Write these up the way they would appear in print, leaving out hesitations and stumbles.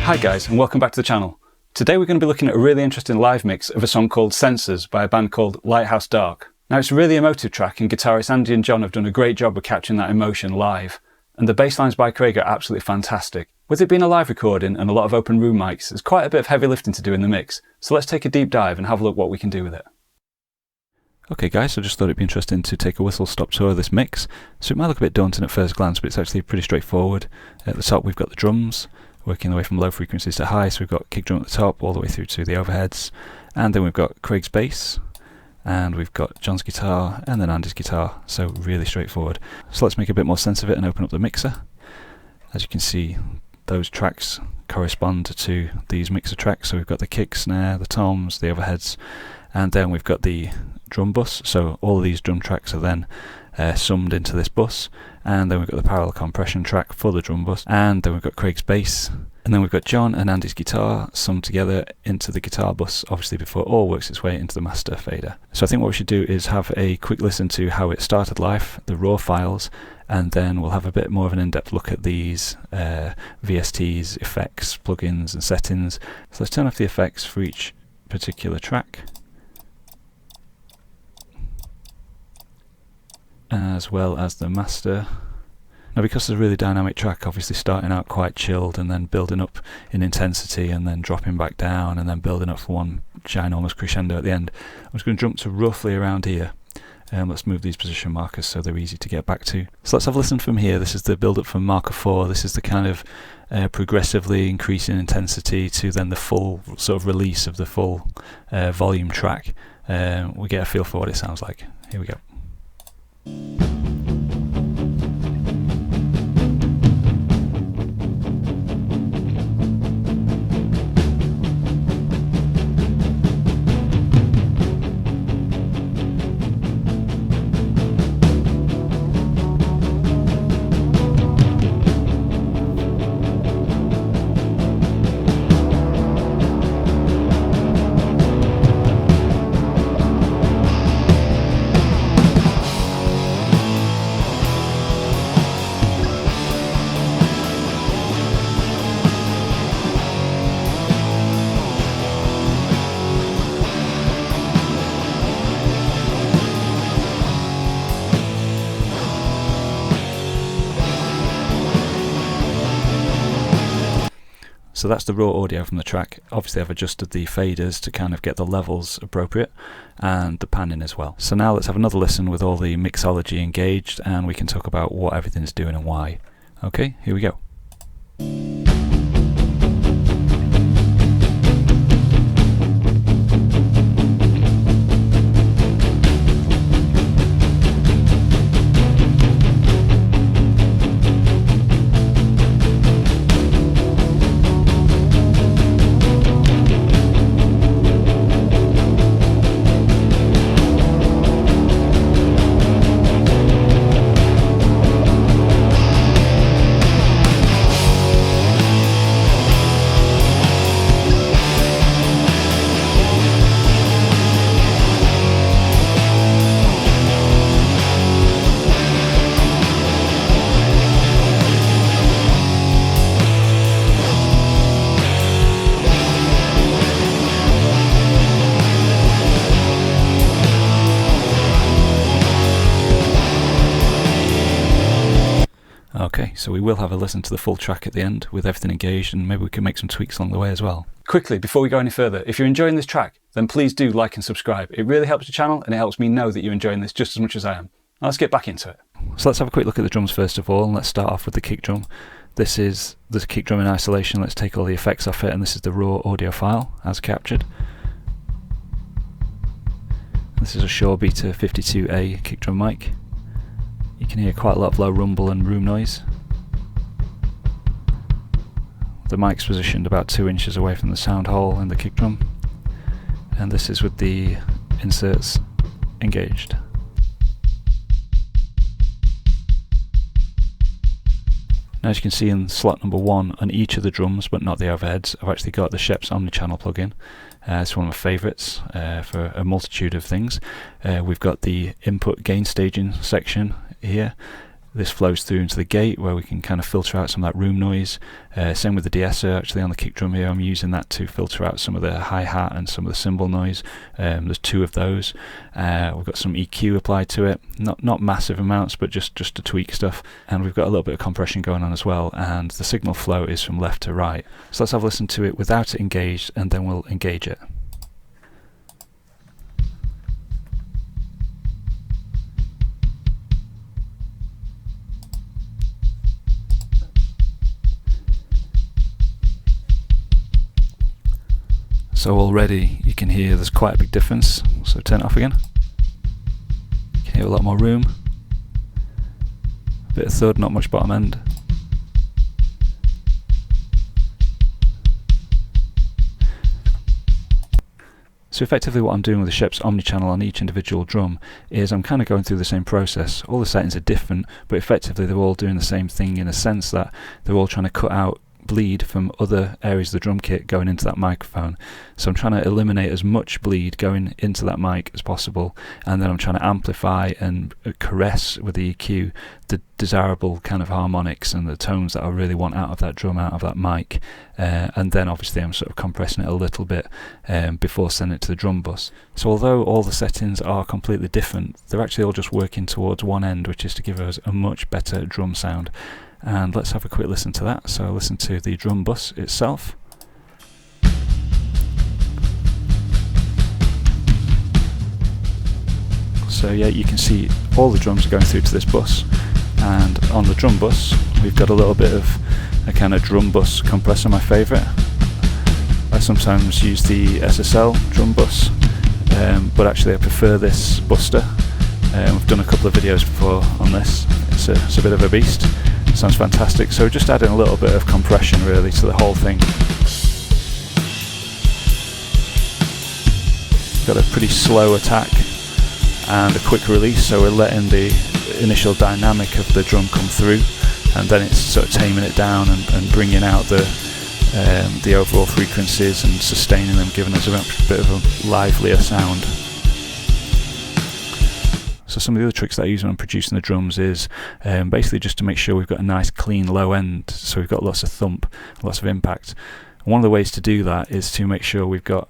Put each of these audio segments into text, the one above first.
Hi guys, and welcome back to the channel. Today we're going to be looking at a really interesting live mix of a song called Sensors by a band called Lighthouse Dark. Now it's a really emotive track and guitarists Andy and John have done a great job of capturing that emotion live. And the bass lines by Craig are absolutely fantastic. With it being a live recording and a lot of open room mics, there's quite a bit of heavy lifting to do in the mix. So let's take a deep dive and have a look what we can do with it. Okay guys, so I just thought it'd be interesting to take a whistle-stop tour of this mix. So it might look a bit daunting at first glance, but it's actually pretty straightforward. At the top we've got the drums, working the way from low frequencies to high, so we've got kick drum at the top all the way through to the overheads, and then we've got Craig's bass, and we've got John's guitar, and then Andy's guitar, so really straightforward. So let's make a bit more sense of it and open up the mixer. As you can see, those tracks correspond to these mixer tracks, so we've got the kick, snare, the toms, the overheads, and then we've got the drum bus, so all of these drum tracks are then summed into this bus, and then we've got the parallel compression track for the drum bus, and then we've got Craig's bass, and then we've got John and Andy's guitar summed together into the guitar bus, obviously before it all works its way into the master fader. So I think what we should do is have a quick listen to how it started live, the raw files, and then we'll have a bit more of an in-depth look at these VSTs, effects, plugins and settings. So let's turn off the effects for each particular track, as well as the master. Now because it's a really dynamic track, obviously starting out quite chilled and then building up in intensity and then dropping back down and then building up for one ginormous crescendo at the end, I'm just going to jump to roughly around here. Let's move these position markers so they're easy to get back to. So let's have a listen from here. This is the build up from marker 4. This is the kind of progressively increasing intensity to then the full sort of release of the full volume track. We get a feel for what it sounds like. Here we go. So that's the raw audio from the track. Obviously I've adjusted the faders to kind of get the levels appropriate and the panning as well. So now let's have another listen with all the mixology engaged and we can talk about what everything's doing and why. Okay, here we go. Okay, so we will have a listen to the full track at the end with everything engaged, and maybe we can make some tweaks along the way as well. Quickly, before we go any further, if you're enjoying this track, then please do like and subscribe. It really helps the channel and it helps me know that you're enjoying this just as much as I am. Now let's get back into it. So let's have a quick look at the drums first of all, and let's start off with the kick drum. This is the kick drum in isolation. Let's take all the effects off it, and this is the raw audio file as captured. This is a Shure Beta 52A kick drum mic. You can hear quite a lot of low rumble and room noise. The mic's positioned about 2 inches away from the sound hole in the kick drum, and this is with the inserts engaged. Now as you can see in slot number 1 on each of the drums, but not the overheads, I've actually got the Shep's Omnichannel plugin. It's one of my favourites for a multitude of things. We've got the input gain staging section here, This flows through into the gate where we can kind of filter out some of that room noise. Same with the de-esser. Actually on the kick drum here I'm using that to filter out some of the hi-hat and some of the cymbal noise. There's 2 of those. We've got some EQ applied to it, not massive amounts, but just to tweak stuff. And we've got a little bit of compression going on as well, and the signal flow is from left to right. So let's have a listen to it without it engaged, and then we'll engage it. So already you can hear there's quite a big difference, so turn it off again. You can hear a lot more room, a bit of thud, not much bottom end. So effectively what I'm doing with the Shep's omnichannel on each individual drum is I'm kind of going through the same process. All the settings are different, but effectively they're all doing the same thing in a sense that they're all trying to cut out bleed from other areas of the drum kit going into that microphone. So I'm trying to eliminate as much bleed going into that mic as possible, and then I'm trying to amplify and caress with the EQ the desirable kind of harmonics and the tones that I really want out of that drum, out of that mic, and then obviously I'm sort of compressing it a little bit before sending it to the drum bus. So although all the settings are completely different, they're actually all just working towards one end, which is to give us a much better drum sound. And let's have a quick listen to that. So listen to the drum bus itself. So yeah, you can see all the drums are going through to this bus, and on the drum bus we've got a little bit of a kind of drum bus compressor, my favourite. I sometimes use the SSL drum bus, but actually I prefer this Buster. We've done a couple of videos before on this. It's a bit of a beast. Sounds fantastic. So just adding a little bit of compression really to the whole thing. Got a pretty slow attack and a quick release, so we're letting the initial dynamic of the drum come through, and then it's sort of taming it down and bringing out the overall frequencies and sustaining them, giving us a bit of a livelier sound. So some of the other tricks that I use when I'm producing the drums is basically just to make sure we've got a nice clean low end, so we've got lots of thump, lots of impact. And one of the ways to do that is to make sure we've got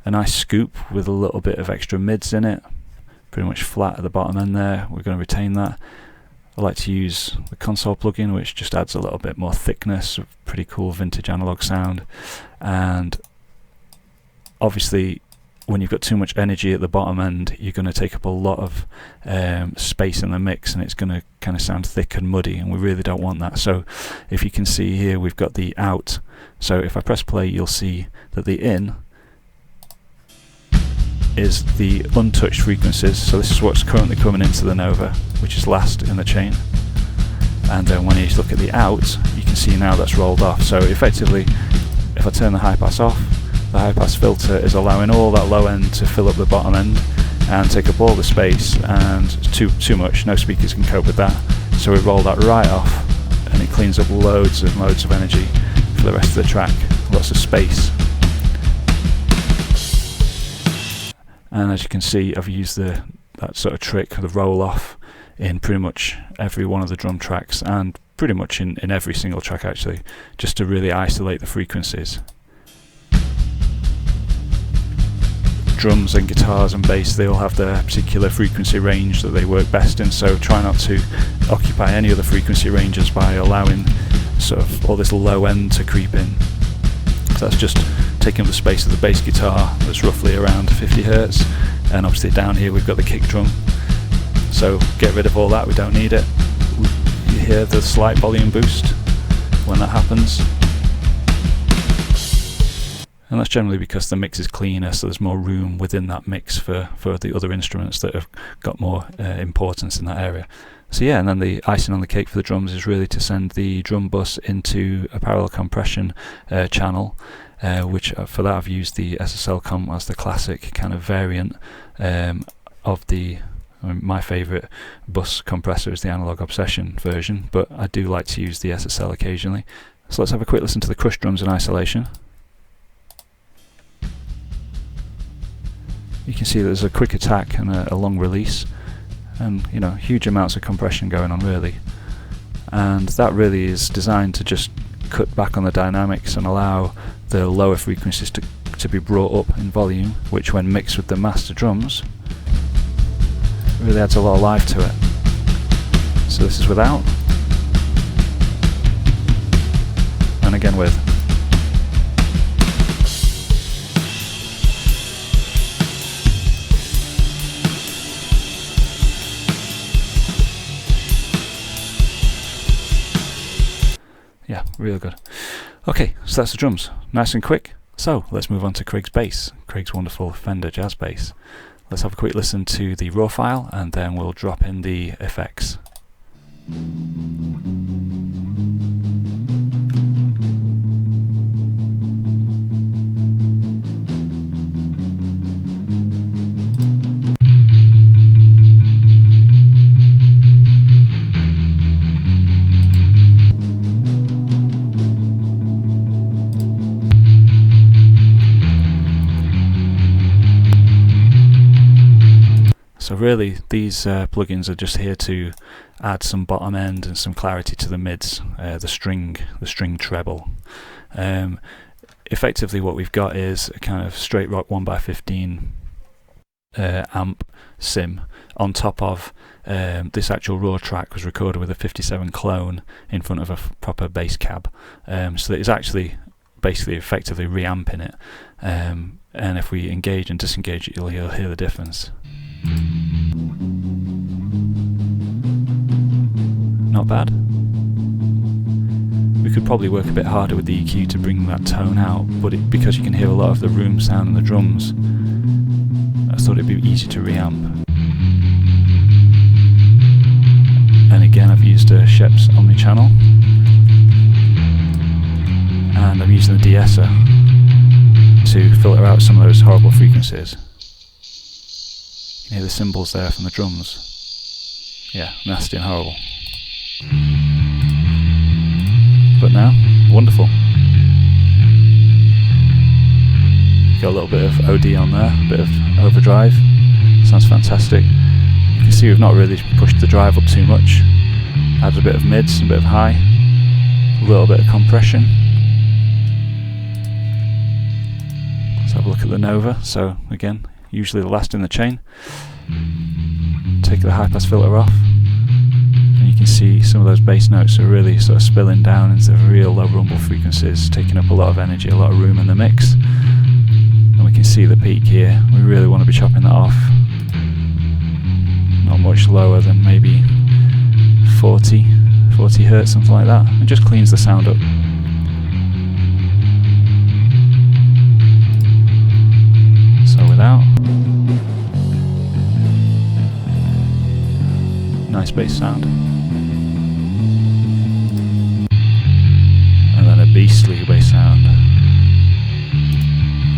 a nice scoop with a little bit of extra mids in it, pretty much flat at the bottom end there. We're going to retain that. I like to use the console plugin, which just adds a little bit more thickness, a pretty cool vintage analog sound. And obviously when you've got too much energy at the bottom end, you're going to take up a lot of space in the mix, and it's going to kind of sound thick and muddy, and we really don't want that. So if you can see here, we've got the out. So if I press play, you'll see that the in is the untouched frequencies. So this is what's currently coming into the Nova, which is last in the chain. And then when you look at the out, you can see now that's rolled off. So effectively, if I turn the high pass off, the high pass filter is allowing all that low end to fill up the bottom end and take up all the space, and too much, no speakers can cope with that. So we roll that right off, and it cleans up loads and loads of energy for the rest of the track, lots of space. And as you can see, I've used that sort of trick, the roll off, in pretty much every one of the drum tracks, and pretty much in every single track actually, just to really isolate the frequencies. Drums and guitars and bass, they all have their particular frequency range that they work best in, so try not to occupy any other frequency ranges by allowing sort of all this low end to creep in. So that's just taking up the space of the bass guitar, that's roughly around 50 Hz, and obviously down here we've got the kick drum, so get rid of all that, we don't need it. You hear the slight volume boost when that happens. And that's generally because the mix is cleaner, so there's more room within that mix for the other instruments that have got more importance in that area. So yeah, and then the icing on the cake for the drums is really to send the drum bus into a parallel compression channel, which for that I've used the SSL comp as the classic kind of variant of the, my favourite bus compressor is the Analog Obsession version, but I do like to use the SSL occasionally. So let's have a quick listen to the Crush drums in isolation. You can see there's a quick attack and a long release, and you know, huge amounts of compression going on really, and that really is designed to just cut back on the dynamics and allow the lower frequencies to be brought up in volume, which when mixed with the master drums really adds a lot of life to it. So this is without, and again with. Yeah, really good. Okay, so that's the drums. Nice and quick. So let's move on to Craig's bass. Craig's wonderful Fender jazz bass. Let's have a quick listen to the raw file and then we'll drop in the effects. So really these plugins are just here to add some bottom end and some clarity to the mids, the string treble. Effectively what we've got is a kind of straight rock 1x15 amp sim on top of this actual raw track was recorded with a 57 clone in front of a proper bass cab, so that it's actually basically effectively reamping it, and if we engage and disengage it, you'll hear the difference. Not bad. We could probably work a bit harder with the EQ to bring that tone out, but because you can hear a lot of the room sound in the drums, I thought it'd be easy to reamp. And again, I've used a Shep's omni-channel, and I'm using the de-esser to filter out some of those horrible frequencies. You can hear the cymbals there from the drums. Yeah, nasty and horrible. But now, wonderful. Got a little bit of OD on there, a bit of overdrive. Sounds fantastic. You can see we've not really pushed the drive up too much. Added a bit of mids, a bit of high, a little bit of compression. Let's have a look at the Nova. So again, usually the last in the chain. Take the high pass filter off, and you can see some of those bass notes are really sort of spilling down into real low rumble frequencies, taking up a lot of energy, a lot of room in the mix. And we can see the peak here. We really want to be chopping that off. Not much lower than maybe 40 hertz, something like that. It just cleans the sound up. So without. Nice bass sound. And then a beastly bass sound.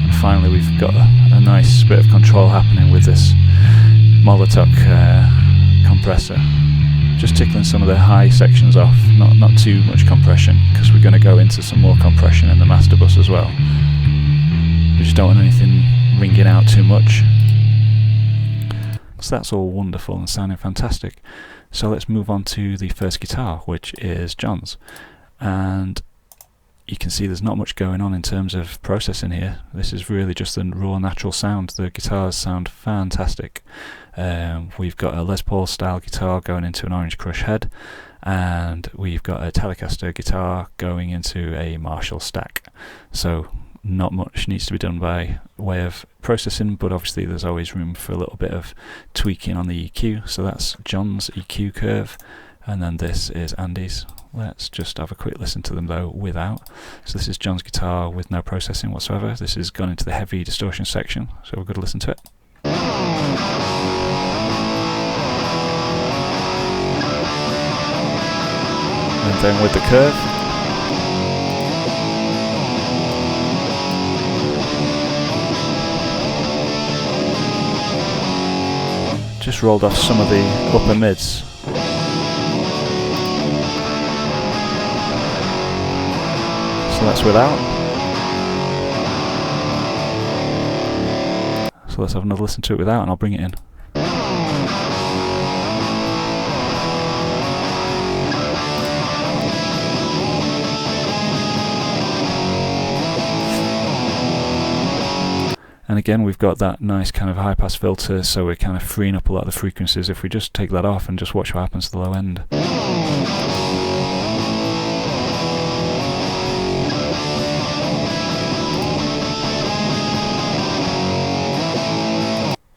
And finally we've got a nice bit of control happening with this multitrack compressor. Just tickling some of the high sections off, not too much compression, because we're going to go into some more compression in the master bus as well. We just don't want anything ringing out too much. So that's all wonderful and sounding fantastic. So let's move on to the first guitar, which is John's. And you can see there's not much going on in terms of processing here. This is really just the raw natural sound. The guitars sound fantastic. We've got a Les Paul style guitar going into an Orange Crush head, and we've got a Telecaster guitar going into a Marshall stack. So not much needs to be done by way of processing, but obviously there's always room for a little bit of tweaking on the EQ. So that's John's EQ curve, and then this is Andy's. Let's just have a quick listen to them though without. So this is John's guitar with no processing whatsoever. This has gone into the heavy distortion section, so we're going to listen to it. And then with the curve. Just rolled off some of the upper mids. So that's without. So let's have another listen to it without, and I'll bring it in. And again, we've got that nice kind of high pass filter, so we're kind of freeing up a lot of the frequencies. If we just take that off and just watch what happens to the low end.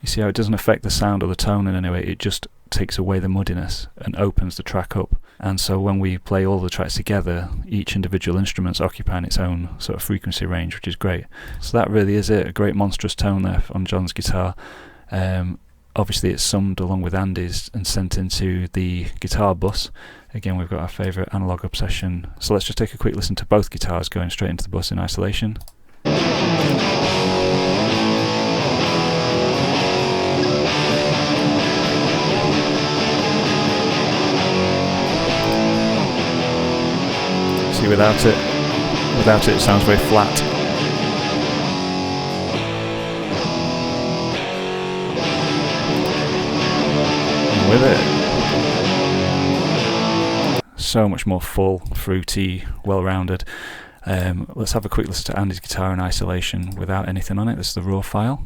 You see how it doesn't affect the sound or the tone in any way, it just takes away the muddiness and opens the track up. And so when we play all the tracks together, each individual instrument's occupying its own sort of frequency range, which is great. So that really is it, a great monstrous tone there on John's guitar. Obviously it's summed along with Andy's and sent into the guitar bus. Again, we've got our favourite analog obsession. So let's just take a quick listen to both guitars going straight into the bus in isolation. See, without it sounds very flat. And with it, so much more full, fruity, well-rounded. Let's have a quick listen to Andy's guitar in isolation without anything on it. This is the raw file.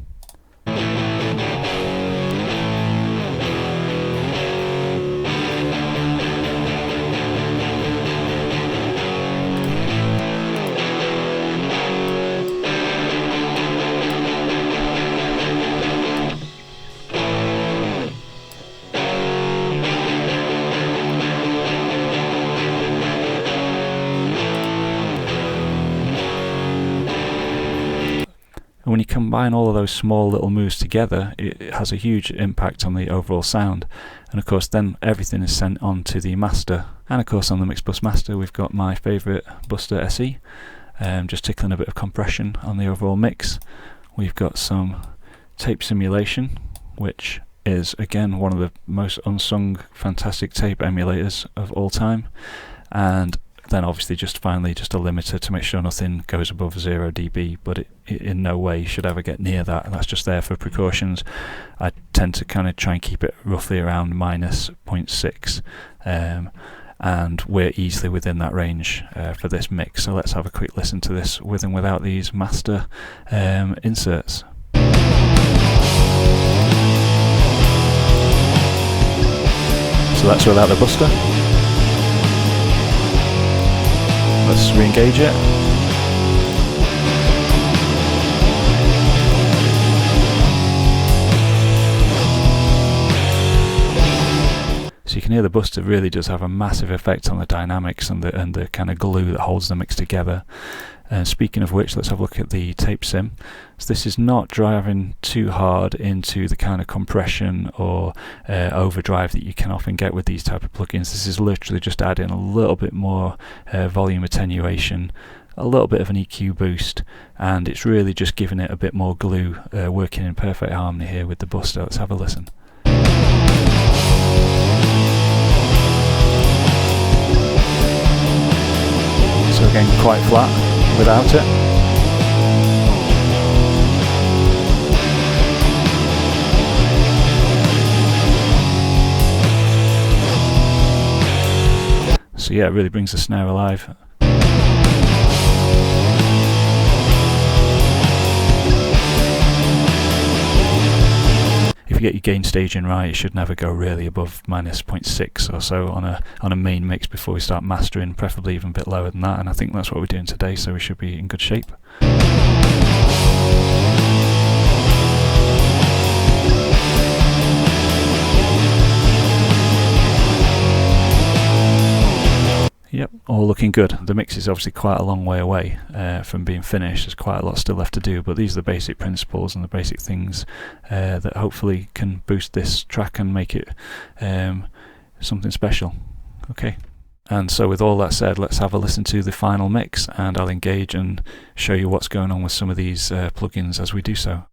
And when you combine all of those small little moves together, it has a huge impact on the overall sound. And of course then everything is sent on to the master. And of course on the Mix Bus Master we've got my favourite Buster SE, just tickling a bit of compression on the overall mix. We've got some tape simulation, which is again one of the most unsung fantastic tape emulators of all time. And then obviously just finally just a limiter to make sure nothing goes above 0 dB, but it in no way should ever get near that, and that's just there for precautions. I tend to kind of try and keep it roughly around minus 0.6, and we're easily within that range for this mix. So let's have a quick listen to this with and without these master inserts. So that's without the Buster. Let's re-engage it. So you can hear the Buster really does have a massive effect on the dynamics and the kind of glue that holds the mix together. Speaking of which, let's have a look at the tape sim. So this is not driving too hard into the kind of compression or overdrive that you can often get with these type of plugins. This is literally just adding a little bit more volume attenuation, a little bit of an EQ boost, and it's really just giving it a bit more glue, working in perfect harmony here with the Buster. Let's have a listen. So again, quite flat without it. So yeah, it really brings the snare alive. If you get your gain staging right, it should never go really above minus 0.6 or so on a main mix before we start mastering, preferably even a bit lower than that, and I think that's what we're doing today, so we should be in good shape. Yep, all looking good. The mix is obviously quite a long way away from being finished. There's quite a lot still left to do, but these are the basic principles and the basic things that hopefully can boost this track and make it something special. Okay. And so with all that said, let's have a listen to the final mix, and I'll engage and show you what's going on with some of these plugins as we do so.